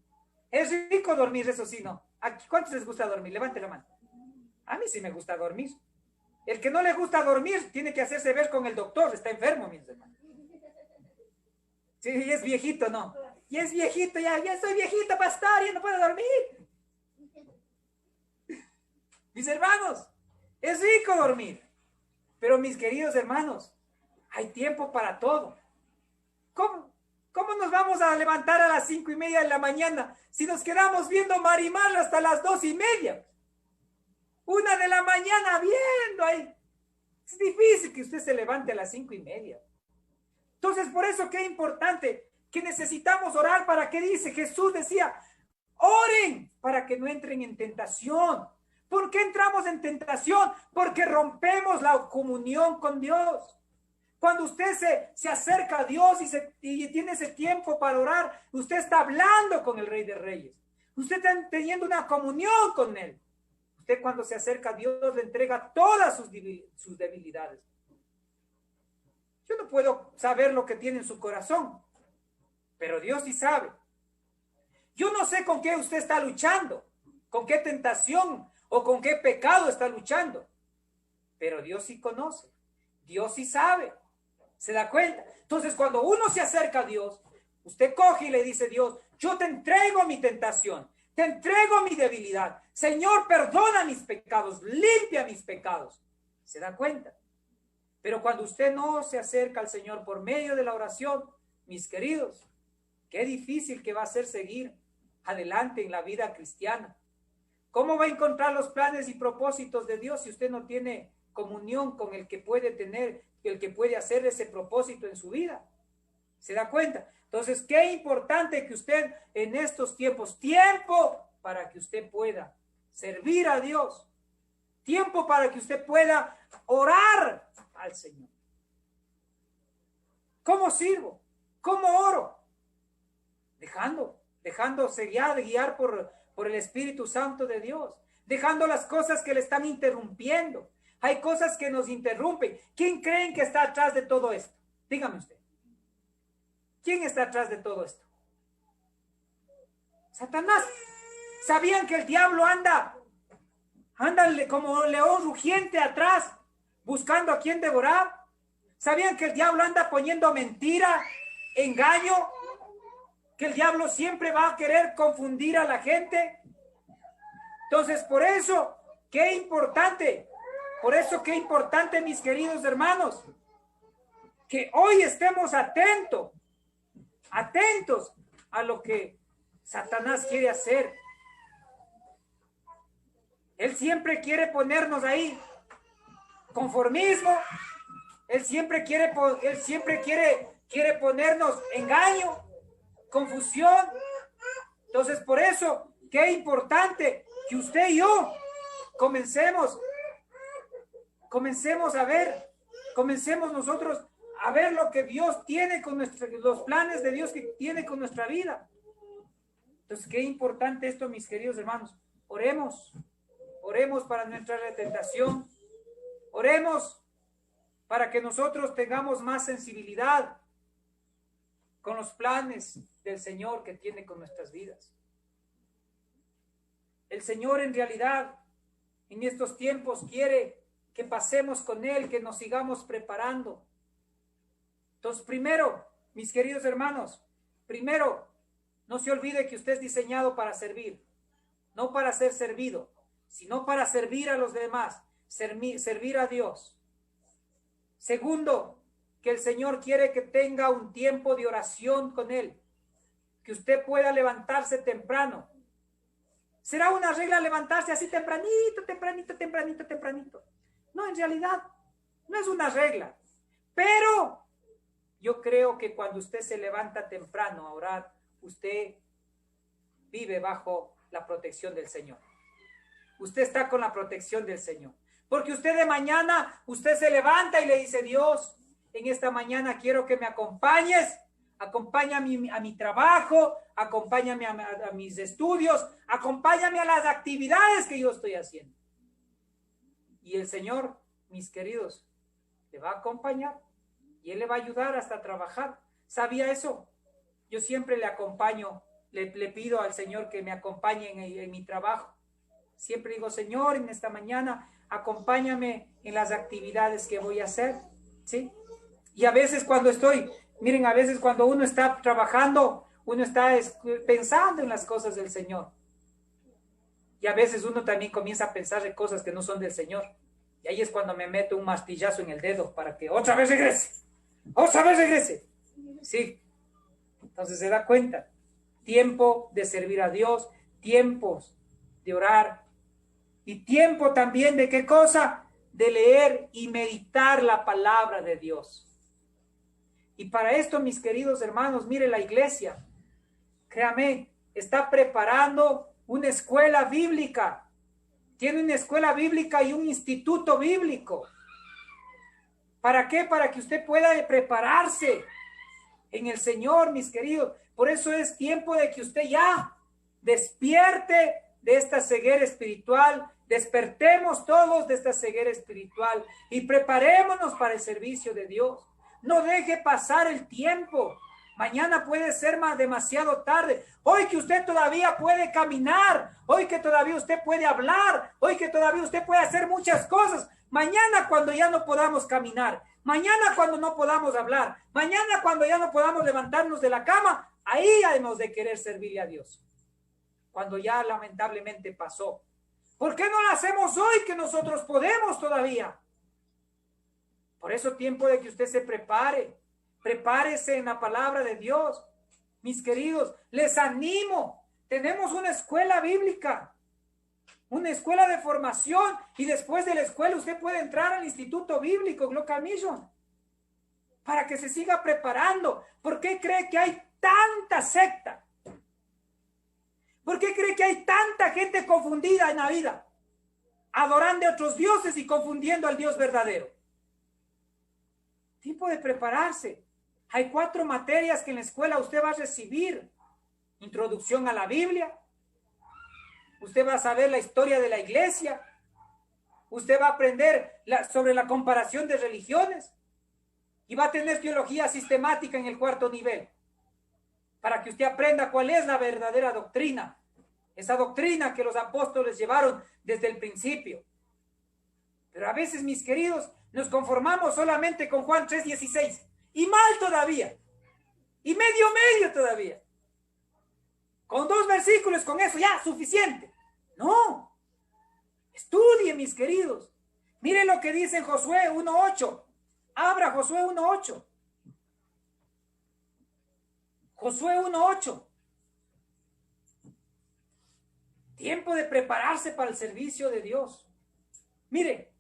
Es rico dormir, eso sí, ¿no? ¿A cuántos les gusta dormir? Levante la mano. A mí sí me gusta dormir. El que no le gusta dormir tiene que hacerse ver con el doctor, está enfermo, mis hermanos. Sí, ya es viejito, ¿no? Ya es viejito, ya estoy viejito, pastor, ya no puedo dormir. Mis hermanos, es rico dormir. Pero mis queridos hermanos, hay tiempo para todo. ¿Cómo nos vamos a levantar a las 5:30 de la mañana si nos quedamos viendo Marimar hasta las 2:30? 1 de la mañana viendo ahí. Es difícil que usted se levante a las 5:30. Entonces, por eso qué importante que necesitamos orar. ¿Para qué dice? Jesús decía, oren para que no entren en tentación. ¿Por qué entramos en tentación? Porque rompemos la comunión con Dios. Cuando usted se acerca a Dios y tiene ese tiempo para orar, usted está hablando con el Rey de Reyes. Usted está teniendo una comunión con Él. Usted cuando se acerca a Dios le entrega todas sus debilidades. Yo no puedo saber lo que tiene en su corazón, pero Dios sí sabe. Yo no sé con qué usted está luchando, con qué tentación o con qué pecado está luchando, pero Dios sí conoce, Dios sí sabe. ¿Se da cuenta? Entonces, cuando uno se acerca a Dios, usted coge y le dice a Dios, yo te entrego mi tentación, te entrego mi debilidad. Señor, perdona mis pecados, limpia mis pecados. ¿Se da cuenta? Pero cuando usted no se acerca al Señor por medio de la oración, mis queridos, qué difícil que va a ser seguir adelante en la vida cristiana. ¿Cómo va a encontrar los planes y propósitos de Dios si usted no tiene comunión con el que puede tener, el que puede hacer ese propósito en su vida? ¿Se da cuenta? Entonces, qué importante que usted en estos tiempos, tiempo para que usted pueda servir a Dios, tiempo para que usted pueda orar al Señor. ¿Cómo sirvo? ¿Cómo oro? Dejándose guiar por el Espíritu Santo de Dios, dejando las cosas que le están interrumpiendo. Hay cosas que nos interrumpen. ¿Quién creen que está atrás de todo esto? Dígame usted. ¿Quién está atrás de todo esto? Satanás. ¿Sabían que el diablo anda como león rugiente atrás, buscando a quien devorar? ¿Sabían que el diablo anda poniendo mentira, engaño? Que el diablo siempre va a querer confundir a la gente. Entonces, por eso, qué importante, mis queridos hermanos, que hoy estemos atentos a lo que Satanás quiere hacer. Él siempre quiere ponernos ahí conformismo. Él siempre quiere ponernos engaño, confusión. Entonces, por eso, qué importante que usted y yo comencemos Comencemos nosotros a ver lo que Dios tiene con los planes de Dios que tiene con nuestra vida. Entonces, qué importante esto, mis queridos hermanos. Oremos para nuestra retentación. Oremos para que nosotros tengamos más sensibilidad con los planes del Señor que tiene con nuestras vidas. El Señor en realidad en estos tiempos quiere que pasemos con Él, que nos sigamos preparando. Entonces, primero, mis queridos hermanos, no se olvide que usted es diseñado para servir, no para ser servido, sino para servir a los demás, servir a Dios. Segundo, que el Señor quiere que tenga un tiempo de oración con Él, que usted pueda levantarse temprano. ¿Será una regla levantarse así tempranito? No, en realidad, no es una regla. Pero yo creo que cuando usted se levanta temprano a orar, usted vive bajo la protección del Señor. Usted está con la protección del Señor. Porque usted de mañana, usted se levanta y le dice, Dios, en esta mañana quiero que me acompañes. Acompáñame a mi trabajo, acompáñame a mis estudios, acompáñame a las actividades que yo estoy haciendo. Y el Señor, mis queridos, le va a acompañar y Él le va a ayudar hasta trabajar. ¿Sabía eso? Yo siempre le acompaño, le pido al Señor que me acompañe en mi trabajo. Siempre digo, Señor, en esta mañana, acompáñame en las actividades que voy a hacer, ¿sí? Y a veces cuando a veces cuando uno está trabajando, uno está pensando en las cosas del Señor. Y a veces uno también comienza a pensar en cosas que no son del Señor. Y ahí es cuando me meto un martillazo en el dedo para que otra vez regrese. Sí. Entonces se da cuenta. Tiempo de servir a Dios, tiempos de orar. Y tiempo también de ¿qué cosa? De leer y meditar la palabra de Dios. Y para esto, mis queridos hermanos, mire la iglesia, créame, está preparando una escuela bíblica. Tiene una escuela bíblica y un instituto bíblico. ¿Para qué? Para que usted pueda prepararse en el Señor, mis queridos. Por eso es tiempo de que usted ya despierte de esta ceguera espiritual. Despertemos todos de esta ceguera espiritual y preparémonos para el servicio de Dios. No deje pasar el tiempo. Mañana puede ser demasiado tarde. Hoy que usted todavía puede caminar, hoy que todavía usted puede hablar, hoy que todavía usted puede hacer muchas cosas. Mañana cuando ya no podamos caminar, mañana cuando no podamos hablar, mañana cuando ya no podamos levantarnos de la cama, ahí hemos de querer servirle a Dios. Cuando ya lamentablemente pasó. ¿Por qué no lo hacemos hoy que nosotros podemos todavía? Por eso tiempo de que usted se prepare. Prepárese en la palabra de Dios. Mis queridos, les animo. Tenemos una escuela bíblica. Una escuela de formación. Y después de la escuela usted puede entrar al instituto bíblico, Global Mission. Para que se siga preparando. ¿Por qué cree que hay tanta secta? ¿Por qué cree que hay tanta gente confundida en la vida? Adorando a otros dioses y confundiendo al Dios verdadero. Tiempo de prepararse. Hay 4 materias que en la escuela usted va a recibir. Introducción a la Biblia. Usted va a saber la historia de la iglesia. Usted va a aprender sobre la comparación de religiones. Y va a tener teología sistemática en el 4º nivel. Para que usted aprenda cuál es la verdadera doctrina. Esa doctrina que los apóstoles llevaron desde el principio. Pero a veces, mis queridos, nos conformamos solamente con Juan 3:16. Y mal todavía. Y medio todavía. Con 2 versículos, con eso ya, suficiente. No. Estudie, mis queridos. Miren lo que dice en Josué 1:8. Abra Josué 1:8. Josué 1:8. Tiempo de prepararse para el servicio de Dios. Mire,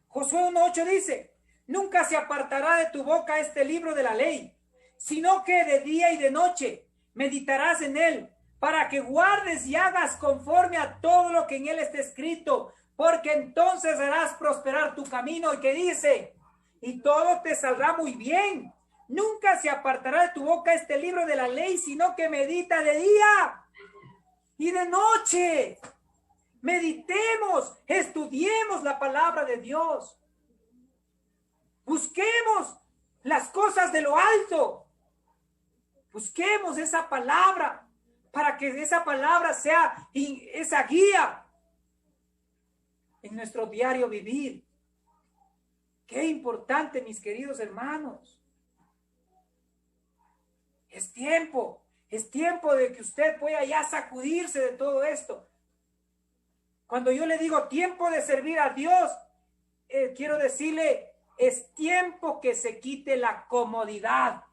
Josué 1:8 dice, nunca se apartará de tu boca este libro de la ley, sino que de día y de noche meditarás en él, para que guardes y hagas conforme a todo lo que en él está escrito, porque entonces harás prosperar tu camino. Y que dice, y todo te saldrá muy bien. Nunca se apartará de tu boca este libro de la ley, sino que medita de día y de noche. Meditemos, estudiemos la palabra de Dios. Busquemos las cosas de lo alto. Busquemos esa palabra para que esa palabra sea esa guía en nuestro diario vivir. Qué importante, mis queridos hermanos. Es tiempo de que usted pueda ya sacudirse de todo esto. Cuando yo le digo tiempo de servir a Dios, quiero decirle, es tiempo que se quite la comodidad.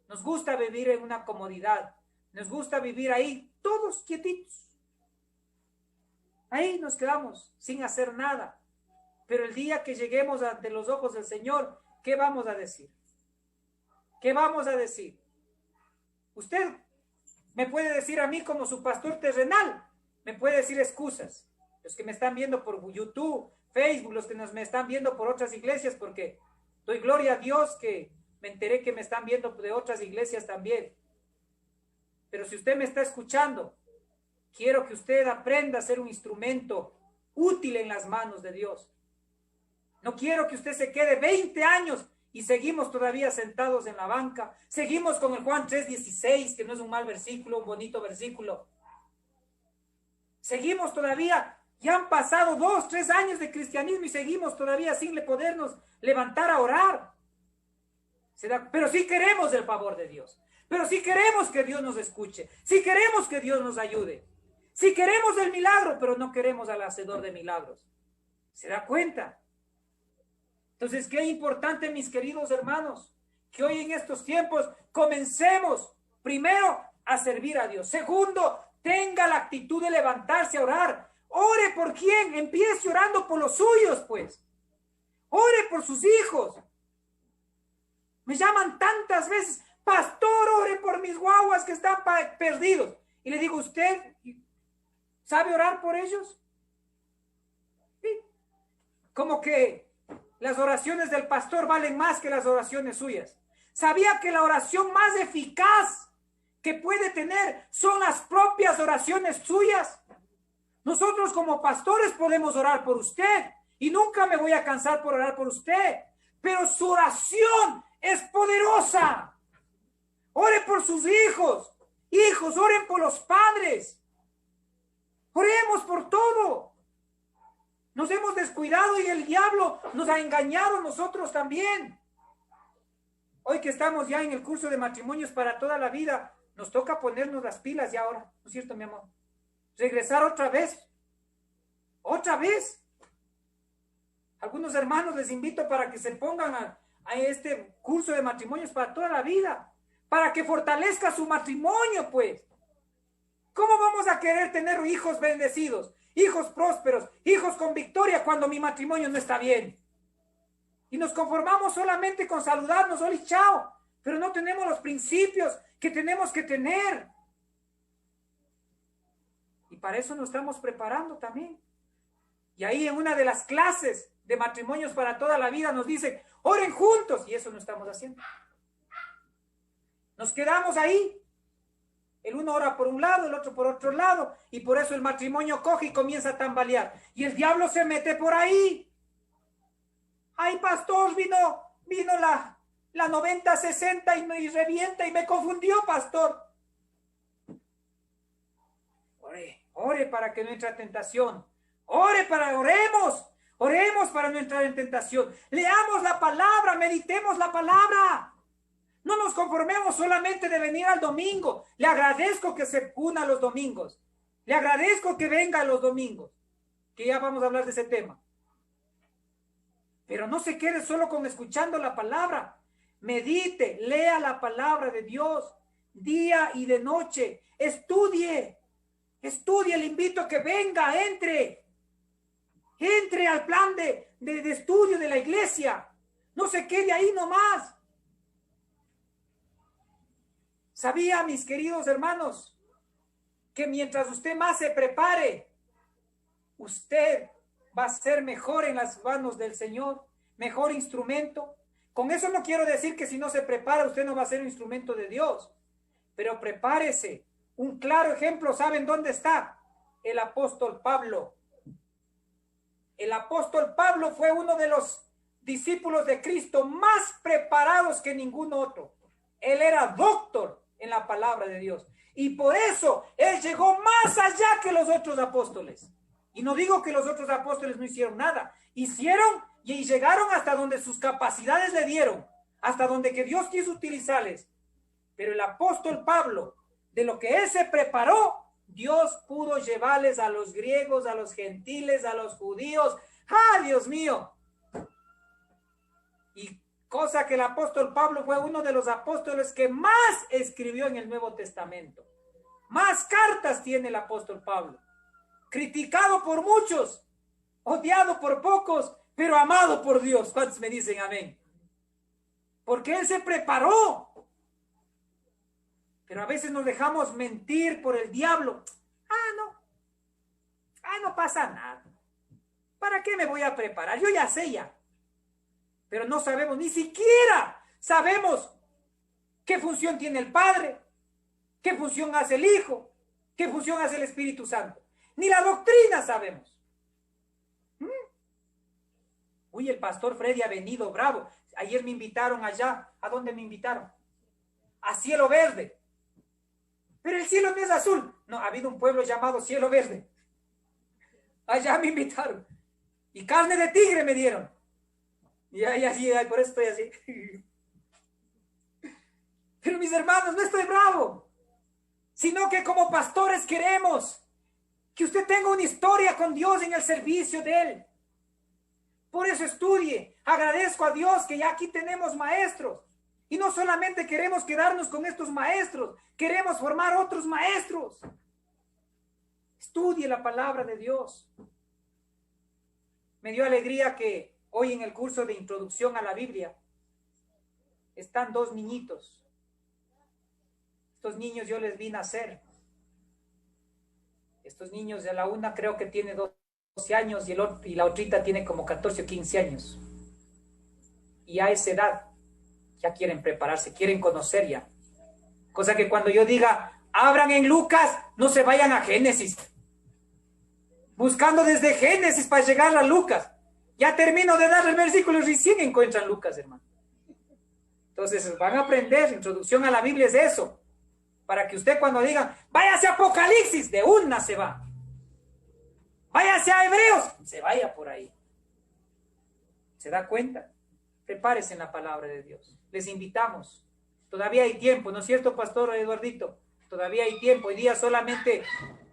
Nos gusta vivir en una comodidad. Nos gusta vivir ahí, todos quietitos. Ahí nos quedamos, sin hacer nada. Pero el día que lleguemos ante los ojos del Señor, ¿qué vamos a decir? ¿Qué vamos a decir? Usted me puede decir a mí como su pastor terrenal, me puede decir excusas. Los que me están viendo por YouTube, Facebook, los que me están viendo por otras iglesias, porque doy gloria a Dios que me enteré que me están viendo de otras iglesias también. Pero si usted me está escuchando, quiero que usted aprenda a ser un instrumento útil en las manos de Dios. No quiero que usted se quede 20 años y seguimos todavía sentados en la banca. Seguimos con el Juan 3:16, que no es un mal versículo, un bonito versículo. Seguimos todavía, ya han pasado 2, 3 años de cristianismo y seguimos todavía sin podernos levantar a orar. Pero sí queremos el favor de Dios. Pero sí queremos que Dios nos escuche. Sí queremos que Dios nos ayude. Sí queremos el milagro, pero no queremos al hacedor de milagros. ¿Se da cuenta? Entonces, qué importante, mis queridos hermanos, que hoy en estos tiempos comencemos, primero, a servir a Dios. Segundo, tenga la actitud de levantarse a orar. Ore por quién, empiece orando por los suyos, pues. Ore por sus hijos. Me llaman tantas veces, pastor, ore por mis guaguas que están perdidos. Y le digo, ¿usted sabe orar por ellos? Sí. Como que las oraciones del pastor valen más que las oraciones suyas. ¿Sabía que la oración más eficaz que puede tener son las propias oraciones suyas? Nosotros como pastores podemos orar por usted y nunca me voy a cansar por orar por usted, pero su oración es poderosa. Ore por sus hijos. Hijos, oren por los padres. Oremos por todo. Nos hemos descuidado y el diablo nos ha engañado nosotros también. Hoy que estamos ya en el curso de matrimonios para toda la vida, nos toca ponernos las pilas ya ahora, ¿no es cierto, mi amor? Regresar otra vez. Otra vez. Algunos hermanos les invito para que se pongan a este curso de matrimonios para toda la vida, para que fortalezca su matrimonio, pues. ¿Cómo vamos a querer tener hijos bendecidos, hijos prósperos, hijos con victoria cuando mi matrimonio no está bien? Y nos conformamos solamente con saludarnos, hola y chao, pero no tenemos los principios que tenemos que tener. Y para eso nos estamos preparando también. Y ahí en una de las clases de matrimonios para toda la vida nos dicen, oren juntos, y eso no estamos haciendo. Nos quedamos ahí. El uno ora por un lado, el otro por otro lado, y por eso el matrimonio coge y comienza a tambalear. Y el diablo se mete por ahí. Ay, pastor, vino la 90-60 y me revienta y me confundió, pastor. Ore para que no entre a tentación. Oremos para no entrar en tentación. Leamos la palabra, meditemos la palabra. No nos conformemos solamente de venir al domingo. Le agradezco que se una los domingos. Le agradezco que venga los domingos. Que ya vamos a hablar de ese tema. Pero no se quede solo con escuchando la palabra. Medite, lea la palabra de Dios día y de noche. Estudie, le invito a que venga, entre al plan de estudio de la iglesia. No se quede ahí nomás. ¿Sabía, mis queridos hermanos, que mientras usted más se prepare, usted va a ser mejor en las manos del Señor, mejor instrumento. Con eso no quiero decir que si no se prepara usted no va a ser un instrumento de Dios, pero prepárese. Un claro ejemplo, ¿saben dónde está? El apóstol Pablo. El apóstol Pablo fue uno de los discípulos de Cristo más preparados que ningún otro. Él era doctor en la palabra de Dios. Y por eso él llegó más allá que los otros apóstoles. Y no digo que los otros apóstoles no hicieron nada. Hicieron y llegaron hasta donde sus capacidades le dieron. Hasta donde que Dios quiso utilizarles. Pero el apóstol Pablo, de lo que él se preparó, Dios pudo llevarles a los griegos, a los gentiles, a los judíos. ¡Ah, Dios mío! Y cosa que el apóstol Pablo fue uno de los apóstoles que más escribió en el Nuevo Testamento. Más cartas tiene el apóstol Pablo. Criticado por muchos, odiado por pocos, pero amado por Dios. ¿Cuántos me dicen amén? Porque él se preparó. Pero a veces nos dejamos mentir por el diablo. No pasa nada. ¿Para qué me voy a preparar? Yo ya sé ya. Pero no sabemos, ni siquiera sabemos qué función tiene el Padre, qué función hace el Hijo, qué función hace el Espíritu Santo. Ni la doctrina sabemos. Uy, el pastor Freddy ha venido bravo. Ayer me invitaron allá. ¿A dónde me invitaron? A Cielo Verde. Pero el cielo no es azul. No, ha habido un pueblo llamado Cielo Verde. Allá me invitaron. Y carne de tigre me dieron. Y por eso estoy así. Pero mis hermanos, no estoy bravo. Sino que como pastores queremos que usted tenga una historia con Dios en el servicio de Él. Por eso estudie. Agradezco a Dios que ya aquí tenemos maestros. Y no solamente queremos quedarnos con estos maestros, queremos formar otros maestros. Estudie la palabra de Dios. Me dio alegría que hoy en el curso de introducción a la Biblia están 2 niñitos. Estos niños yo les vi nacer. Estos niños, de la una creo que tiene 12 años y la otrita tiene como 14 o 15 años. Y a esa edad ya quieren prepararse, quieren conocer ya. Cosa que cuando yo diga, abran en Lucas, no se vayan a Génesis. Buscando desde Génesis para llegar a Lucas. Ya termino de dar el versículo y recién encuentran Lucas, hermano. Entonces van a aprender, introducción a la Biblia es eso. Para que usted cuando diga, váyase a Apocalipsis, de una se va. Váyase a Hebreos, se vaya por ahí. ¿Se da cuenta? Prepárese en la palabra de Dios. Les invitamos. Todavía hay tiempo, ¿no es cierto, Pastor Eduardito? Todavía hay tiempo. Hoy día solamente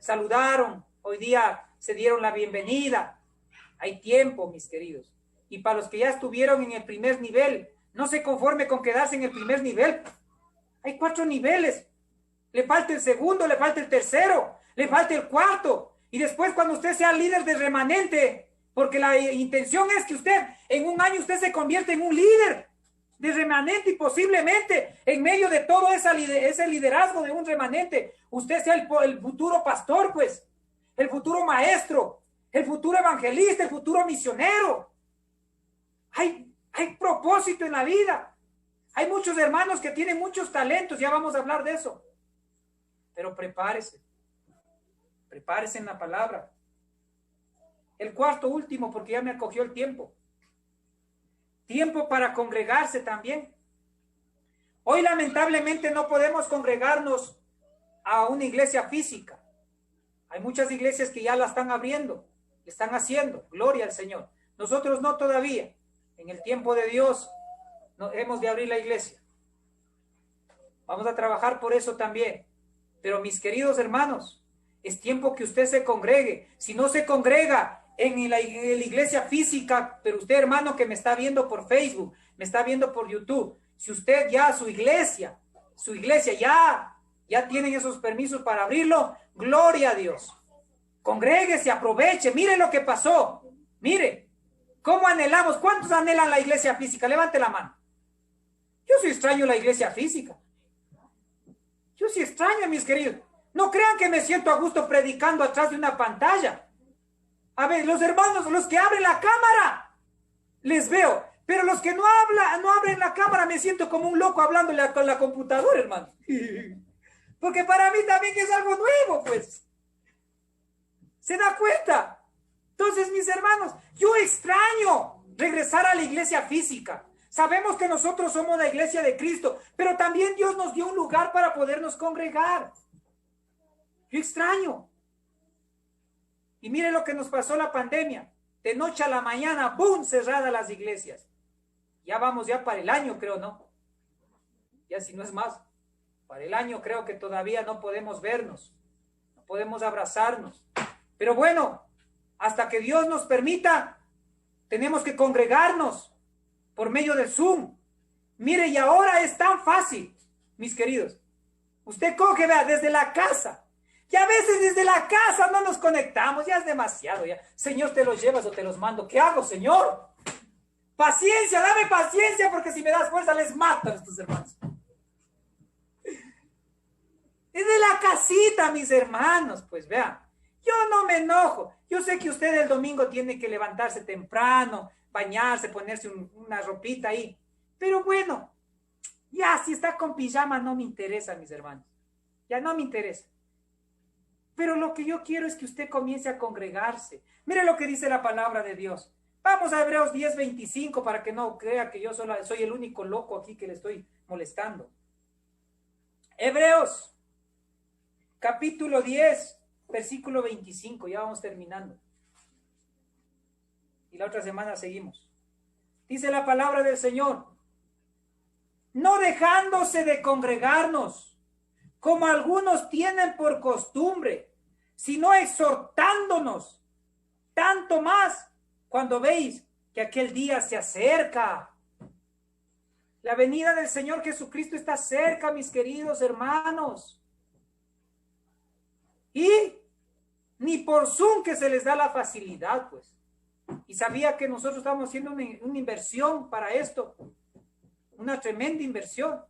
saludaron. Hoy día se dieron la bienvenida. Hay tiempo, mis queridos. Y para los que ya estuvieron en el primer nivel, no se conforme con quedarse en el primer nivel. Hay 4 niveles. Le falta el segundo, le falta el tercero, le falta el cuarto. Y después cuando usted sea líder de remanente, porque la intención es que usted, en un año usted se convierta en un líder de remanente y posiblemente en medio de todo ese liderazgo de un remanente, usted sea el futuro pastor, pues, el futuro maestro, el futuro evangelista, el futuro misionero. Hay propósito en la vida. Hay muchos hermanos que tienen muchos talentos, ya vamos a hablar de eso. Pero prepárese en la palabra. El cuarto último, porque ya me acogió el tiempo. Tiempo para congregarse también. Hoy lamentablemente no podemos congregarnos a una iglesia física. Hay muchas iglesias que ya la están abriendo, están haciendo, gloria al Señor. Nosotros no todavía. En el tiempo de Dios no, hemos de abrir la iglesia. Vamos a trabajar por eso también. Pero mis queridos hermanos, es tiempo que usted se congregue. Si no se congrega en la iglesia física, pero usted, hermano, que me está viendo por Facebook, me está viendo por YouTube, si usted ya su iglesia ya tienen esos permisos para abrirlo, gloria a Dios. Congréguese, aproveche, mire lo que pasó. Mire, ¿cómo anhelamos? ¿Cuántos anhelan la iglesia física? Levante la mano. Yo sí extraño la iglesia física. Yo sí extraño, mis queridos. No crean que me siento a gusto predicando atrás de una pantalla. A ver, los hermanos, los que abren la cámara, les veo. Pero los que no abren la cámara, me siento como un loco hablándole con la computadora, hermano. Porque para mí también es algo nuevo, pues. ¿Se da cuenta? Entonces, mis hermanos, yo extraño regresar a la iglesia física. Sabemos que nosotros somos la iglesia de Cristo, pero también Dios nos dio un lugar para podernos congregar. Yo extraño. Y mire lo que nos pasó la pandemia. De noche a la mañana, ¡boom!, cerradas las iglesias. Ya vamos ya para el año, creo, ¿no? Ya si no es más. Para el año creo que todavía no podemos vernos. No podemos abrazarnos. Pero bueno, hasta que Dios nos permita, tenemos que congregarnos por medio del Zoom. Mire, y ahora es tan fácil, mis queridos. Usted coge, vea, desde la casa. Y a veces desde la casa no nos conectamos, ya es demasiado, ya. Señor, ¿te los llevas o te los mando? ¿Qué hago, Señor? Paciencia, dame paciencia, porque si me das fuerza les mato a estos hermanos. Es de la casita, mis hermanos, pues vean. Yo no me enojo. Yo sé que usted el domingo tiene que levantarse temprano, bañarse, ponerse una ropita ahí. Pero bueno, ya si está con pijama no me interesa, mis hermanos. Ya no me interesa. Pero lo que yo quiero es que usted comience a congregarse. Mire lo que dice la palabra de Dios. Vamos a Hebreos 10:25 para que no crea que yo solo soy el único loco aquí que le estoy molestando. Hebreos, capítulo 10, versículo 25. Ya vamos terminando. Y la otra semana seguimos. Dice la palabra del Señor. No dejándose de congregarnos, como algunos tienen por costumbre, sino exhortándonos, tanto más cuando veis que aquel día se acerca. La venida del Señor Jesucristo está cerca, mis queridos hermanos. Y ni por Zoom que se les da la facilidad, pues. Y sabía que nosotros estamos haciendo una inversión para esto, una tremenda inversión.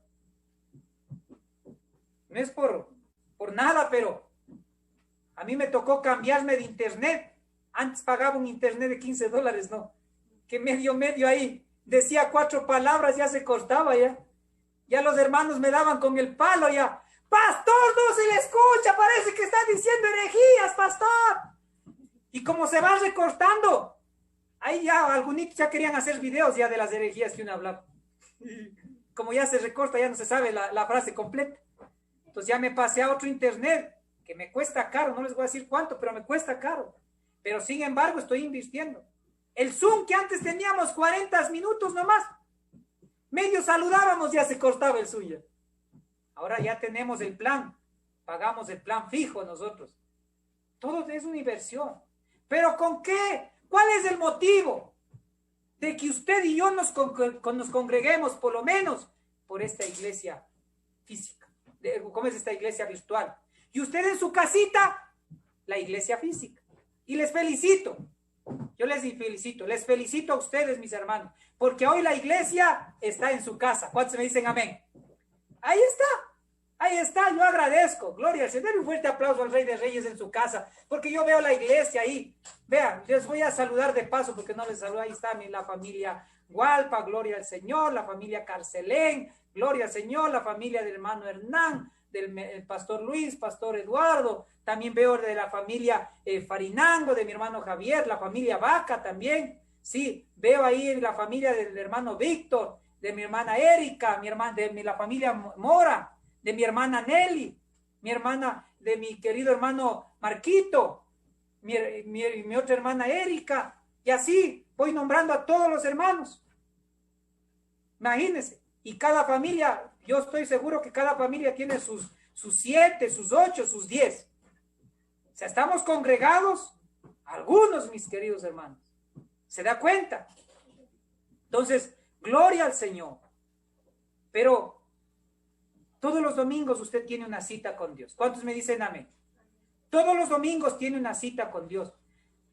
No es por nada, pero a mí me tocó cambiarme de internet. Antes pagaba un internet de $15, ¿no? Que medio ahí decía 4 palabras, ya se cortaba ya. Ya los hermanos me daban con el palo ya. Pastor, no se le escucha, parece que está diciendo herejías, pastor. Y como se va recortando, ahí ya algunos ya querían hacer videos ya de las herejías que uno hablaba. Como ya se recorta, ya no se sabe la frase completa. Entonces ya me pasé a otro internet, que me cuesta caro, no les voy a decir cuánto, pero me cuesta caro. Pero sin embargo estoy invirtiendo. El Zoom que antes teníamos 40 minutos nomás, medio saludábamos, ya se cortaba el suyo. Ahora ya tenemos el plan, pagamos el plan fijo nosotros. Todo es una inversión. ¿Pero con qué? ¿Cuál es el motivo de que usted y yo nos congreguemos, por lo menos, por esta iglesia física? ¿Cómo es esta iglesia virtual? Y usted en su casita, la iglesia física. Y les felicito. Yo les felicito a ustedes, mis hermanos, porque hoy la iglesia está en su casa. ¿Cuántos me dicen amén? Ahí está, yo agradezco. Gloria al Señor. Den un fuerte aplauso al Rey de Reyes en su casa, porque yo veo la iglesia ahí. Vean, les voy a saludar de paso, porque no les saludo. Ahí está la familia Gualpa, gloria al Señor, la familia Carcelén, gloria al Señor, la familia del hermano Hernán, del pastor Luis, pastor Eduardo. También veo de la familia Farinango, de mi hermano Javier, la familia Vaca también. Sí, veo ahí la familia del hermano Víctor, de mi hermana Erika, la familia Mora, de mi hermana Nelly, de mi querido hermano Marquito, mi otra hermana Erika, y así voy nombrando a todos los hermanos. Imagínense, y cada familia, yo estoy seguro que cada familia tiene sus 7, sus 8, sus 10. O sea, estamos congregados, algunos, mis queridos hermanos. ¿Se da cuenta? Entonces, gloria al Señor. Pero todos los domingos usted tiene una cita con Dios. ¿Cuántos me dicen amén? Todos los domingos tiene una cita con Dios.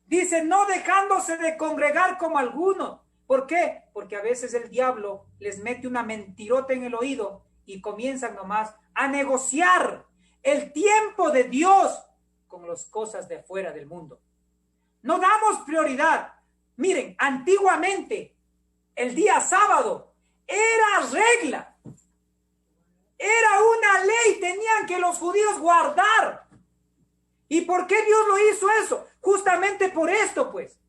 Dice, no dejándose de congregar como algunos. ¿Por qué? Porque a veces el diablo les mete una mentirota en el oído y comienzan nomás a negociar el tiempo de Dios con las cosas de afuera del mundo. No damos prioridad. Miren, antiguamente, el día sábado era regla. Era una ley, tenían que los judíos guardar. ¿Y por qué Dios lo hizo eso? Justamente por esto, pues.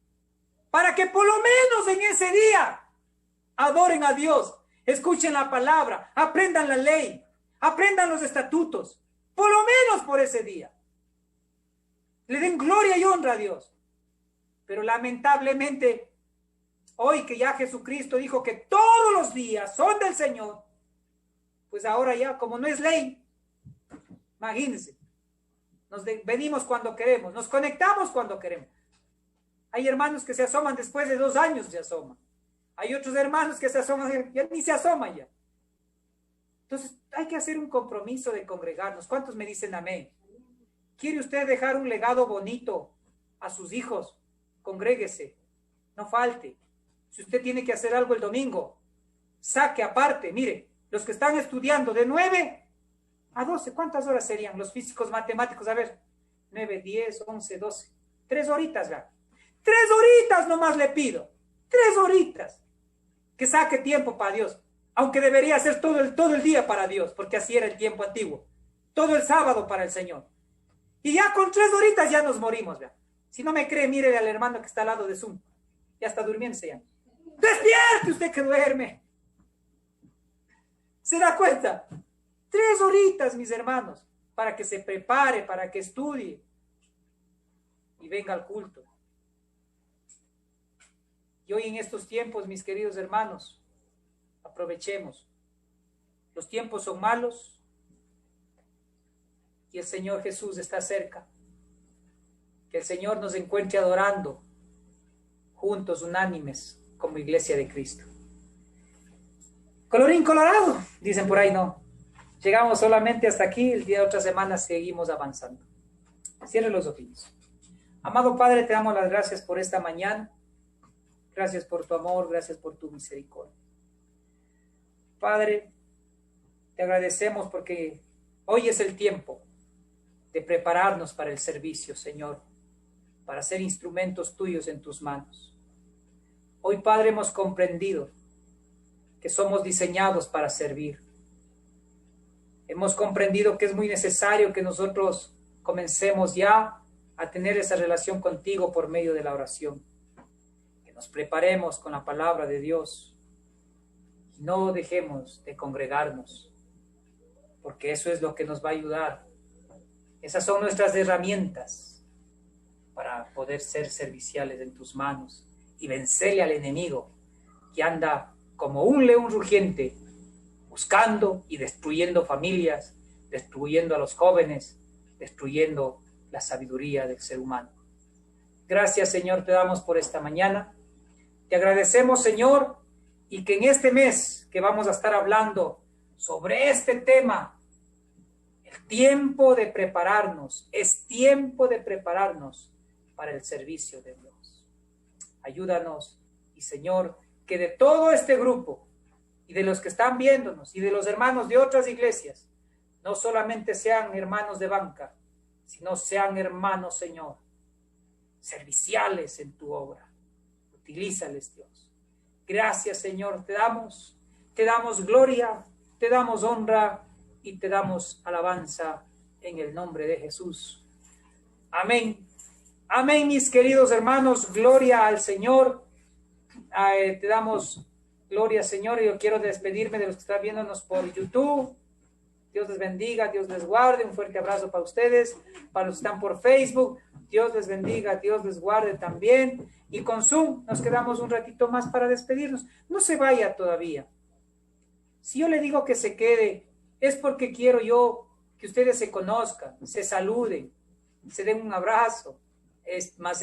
Para que por lo menos en ese día adoren a Dios, escuchen la palabra, aprendan la ley, aprendan los estatutos. Por lo menos por ese día. Le den gloria y honra a Dios. Pero lamentablemente, hoy que ya Jesucristo dijo que todos los días son del Señor, pues ahora ya, como no es ley, imagínense, venimos cuando queremos, nos conectamos cuando queremos. Hay hermanos que se asoman después de 2 años, se asoman. Hay otros hermanos que se asoman, ya ni se asoman ya. Entonces, hay que hacer un compromiso de congregarnos. ¿Cuántos me dicen amén? ¿Quiere usted dejar un legado bonito a sus hijos? Congréguese, no falte. Si usted tiene que hacer algo el domingo, saque aparte. Mire, los que están estudiando de 9 a 12, ¿cuántas horas serían los físicos matemáticos? A ver, 9, 10, 11, 12. 3 horitas, ¿verdad? 3 horitas nomás le pido. 3 horitas. Que saque tiempo para Dios. Aunque debería ser todo el día para Dios, porque así era el tiempo antiguo. Todo el sábado para el Señor. Y ya con 3 horitas ya nos morimos, ¿verdad? Si no me cree, mire al hermano que está al lado de Zoom. Ya está durmiéndose ya. ¡Despierte usted que duerme! ¿Se da cuenta? 3 horitas, mis hermanos, para que se prepare, para que estudie y venga al culto. Y hoy en estos tiempos, mis queridos hermanos, aprovechemos. Los tiempos son malos y el Señor Jesús está cerca. Que el Señor nos encuentre adorando juntos, unánimes, como Iglesia de Cristo. Colorín colorado, dicen por ahí, no. Llegamos solamente hasta aquí, el día de otra semana seguimos avanzando. Cierre los ojos. Amado Padre, te damos las gracias por esta mañana. Gracias por tu amor, gracias por tu misericordia. Padre, te agradecemos porque hoy es el tiempo de prepararnos para el servicio, Señor, para ser instrumentos tuyos en tus manos. Hoy, Padre, hemos comprendido que somos diseñados para servir. Hemos comprendido que es muy necesario que nosotros comencemos ya a tener esa relación contigo por medio de la oración. Que nos preparemos con la palabra de Dios. No dejemos de congregarnos, porque eso es lo que nos va a ayudar. Esas son nuestras herramientas para poder ser serviciales en tus manos y vencerle al enemigo que anda como un león rugiente buscando y destruyendo familias, destruyendo a los jóvenes, destruyendo la sabiduría del ser humano. Gracias, Señor, te damos por esta mañana. Te agradecemos, Señor, y que en este mes que vamos a estar hablando sobre este tema, el tiempo de prepararnos, es tiempo de prepararnos para el servicio de Dios. Ayúdanos y, Señor, que de todo este grupo y de los que están viéndonos y de los hermanos de otras iglesias, no solamente sean hermanos de banca, sino sean hermanos, Señor, serviciales en tu obra. Utilízales, Dios. Gracias, Señor, te damos gloria, te damos honra y te damos alabanza en el nombre de Jesús. Amén. Amén, mis queridos hermanos, gloria al Señor. Te damos gloria, Señor. Yo quiero despedirme de los que están viéndonos por YouTube. Dios les bendiga, Dios les guarde. Un fuerte abrazo para ustedes, para los que están por Facebook. Dios les bendiga, Dios les guarde también. Y con Zoom nos quedamos un ratito más para despedirnos. No se vaya todavía. Si yo le digo que se quede, es porque quiero yo que ustedes se conozcan, se saluden, se den un abrazo. Es más